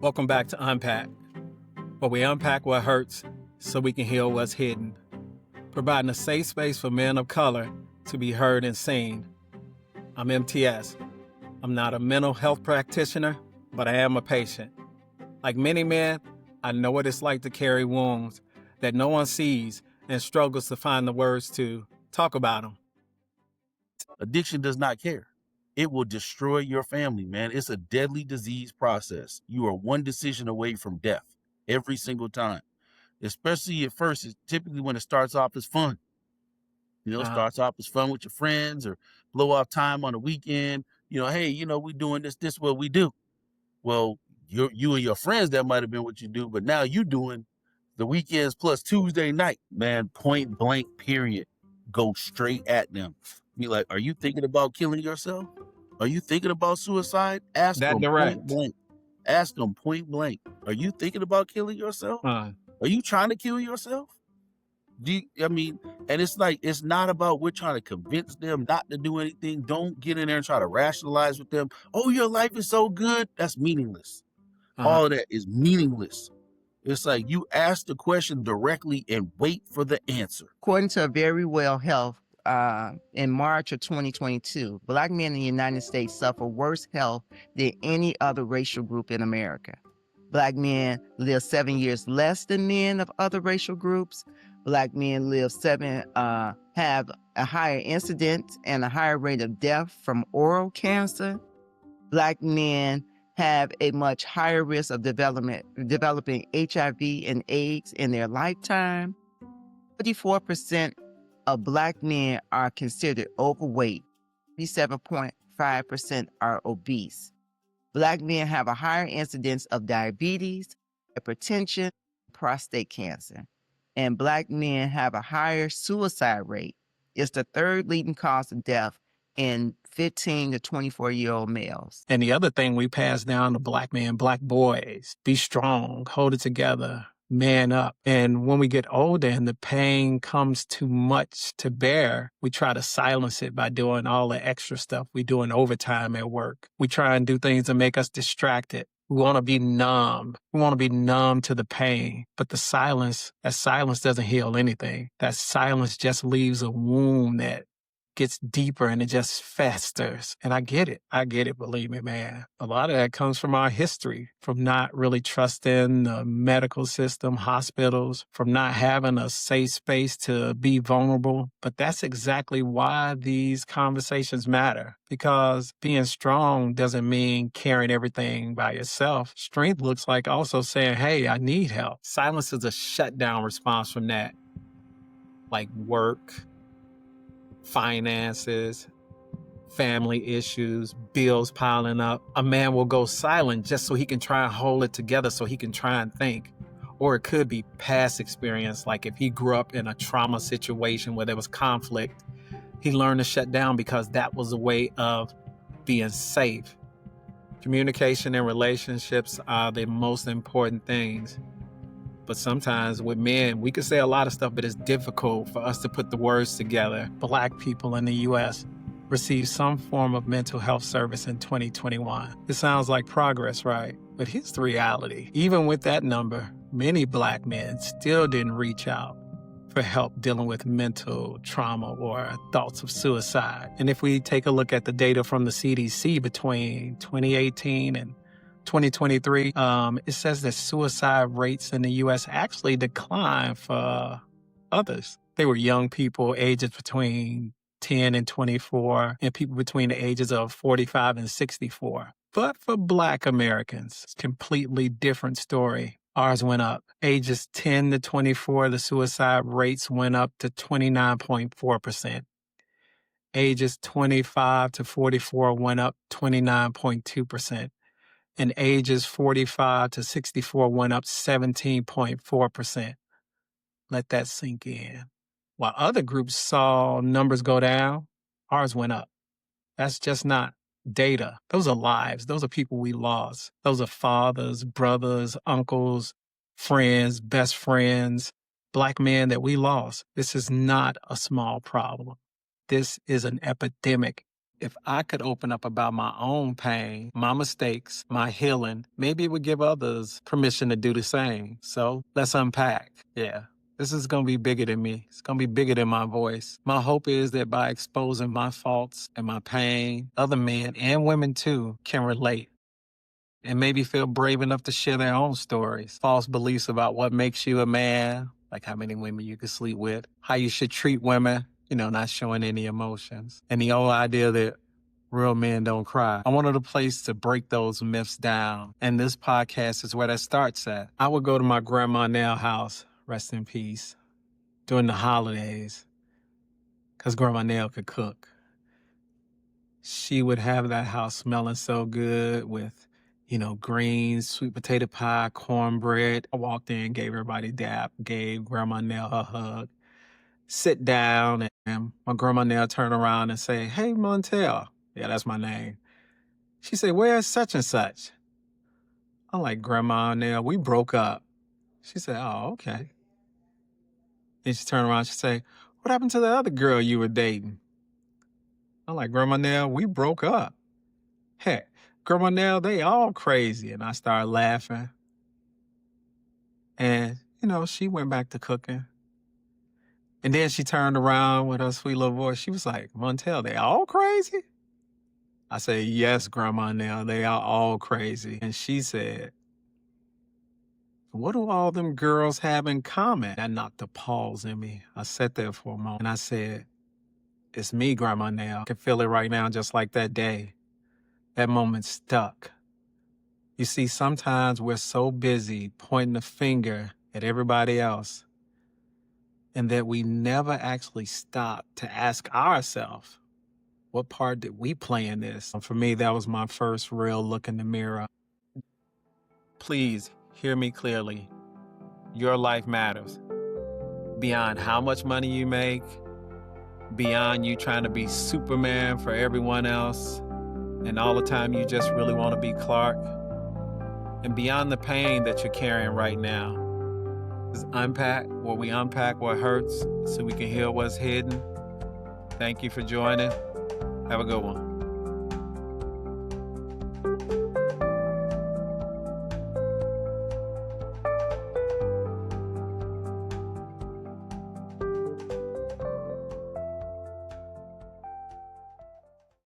Welcome back to Unpack, where we unpack what hurts so we can heal what's hidden, providing a safe space for men of color to be heard and seen. I'm MTS. I'm not a mental health practitioner, but I am a patient. Like many men, I know what it's like to carry wounds that no one sees and struggles to find the words to talk about them. Addiction does not care. It will destroy your family, man. It's a deadly disease process. You are one decision away from death every single time. Especially at first, it's typically when it starts off as fun. Starts off as fun with your friends or blow off time on the weekend. Hey, we doing this what we do. Well, you and your friends, that might have been what you do, but now you doing the weekends plus Tuesday night, man, point blank, period. Go straight at them. Be like, are you thinking about killing yourself? Are you thinking about suicide? Ask That them direct. point blank. Ask them point blank. Are you thinking about killing yourself? Are you trying to kill yourself? And it's like, it's not about we're trying to convince them not to do anything. Don't get in there and try to rationalize with them. Oh, your life is so good. That's meaningless. All of that is meaningless. It's like you ask the question directly and wait for the answer. According to Very Well Health, in March of 2022, Black men in the United States suffer worse health than any other racial group in America. Black men live 7 years less than men of other racial groups. Black men have a higher incidence and a higher rate of death from oral cancer. Black men have a much higher risk of developing HIV and AIDS in their lifetime. 34% of Black men are considered overweight. 37.5% are obese. Black men have a higher incidence of diabetes, hypertension, prostate cancer. And Black men have a higher suicide rate. It's the third leading cause of death in 15 to 24-year-old males. And the other thing we pass down to Black men, Black boys, be strong, hold it together, man up. And when we get older and the pain comes too much to bear, we try to silence it by doing all the extra stuff we do in overtime at work. We try and do things that make us distracted. We want to be numb. We want to be numb to the pain. But that silence doesn't heal anything. That silence just leaves a wound that gets deeper and it just festers. And I get it, believe me, man. A lot of that comes from our history, from not really trusting the medical system, hospitals, from not having a safe space to be vulnerable. But that's exactly why these conversations matter, because being strong doesn't mean carrying everything by yourself. Strength looks like also saying, hey, I need help. Silence is a shutdown response from that, like work, finances, family issues, bills piling up. A man will go silent just so he can try and hold it together, so he can try and think. Or it could be past experience, like if he grew up in a trauma situation where there was conflict, he learned to shut down because that was a way of being safe. Communication and relationships are the most important things. But sometimes with men, we could say a lot of stuff, but it's difficult for us to put the words together. Black people in the U.S. received some form of mental health service in 2021. It sounds like progress, right? But here's the reality. Even with that number, many Black men still didn't reach out for help dealing with mental trauma or thoughts of suicide. And if we take a look at the data from the CDC between 2018 and 2023, it says that suicide rates in the U.S. actually declined for others. They were young people, ages between 10 and 24, and people between the ages of 45 and 64. But for Black Americans, it's a completely different story. Ours went up. Ages 10 to 24, the suicide rates went up to 29.4%. Ages 25 to 44 went up 29.2%. And ages 45 to 64 went up 17.4%. Let that sink in. While other groups saw numbers go down, ours went up. That's just not data. Those are lives. Those are people we lost. Those are fathers, brothers, uncles, friends, best friends, Black men that we lost. This is not a small problem. This is an epidemic. If I could open up about my own pain, my mistakes, my healing, maybe it would give others permission to do the same. So let's unpack. Yeah. This is going to be bigger than me. It's going to be bigger than my voice. My hope is that by exposing my faults and my pain, other men and women too can relate and maybe feel brave enough to share their own stories. False beliefs about what makes you a man, like how many women you can sleep with, how you should treat women, not showing any emotions, and the old idea that real men don't cry. I wanted a place to break those myths down, and this podcast is where that starts at. I would go to my grandma Nell house, rest in peace, during the holidays, because Grandma Nell could cook. She would have that house smelling so good with, greens, sweet potato pie, cornbread. I walked in, gave everybody dap, gave Grandma Nell a hug, sit down, and my Grandma Nell turned around and say, "Hey, Montel." Yeah, that's my name. She said, "Where's such and such?" I'm like, "Grandma Nell, we broke up." She said, "Oh, okay." Then she turned around, she said, "What happened to the other girl you were dating?" I'm like, "Grandma Nell, we broke up." Heck, Grandma Nell, they all crazy. And I started laughing. And, she went back to cooking. And then she turned around with her sweet little voice. She was like, "Montel, they all crazy?" I said, "Yes, Grandma Nell, they are all crazy." And she said, "What do all them girls have in common?" That knocked a pause in me. I sat there for a moment and I said, "It's me, Grandma Nell. I can feel it right now, just like that day. That moment stuck." You see, sometimes we're so busy pointing the finger at everybody else and that we never actually stop to ask ourselves, what part did we play in this? For me, that was my first real look in the mirror. Please hear me clearly. Your life matters. Beyond how much money you make, beyond you trying to be Superman for everyone else, and all the time you just really want to be Clark, and beyond the pain that you're carrying right now. Is unpack, where we unpack what hurts so we can heal what's hidden. Thank you for joining. Have a good one.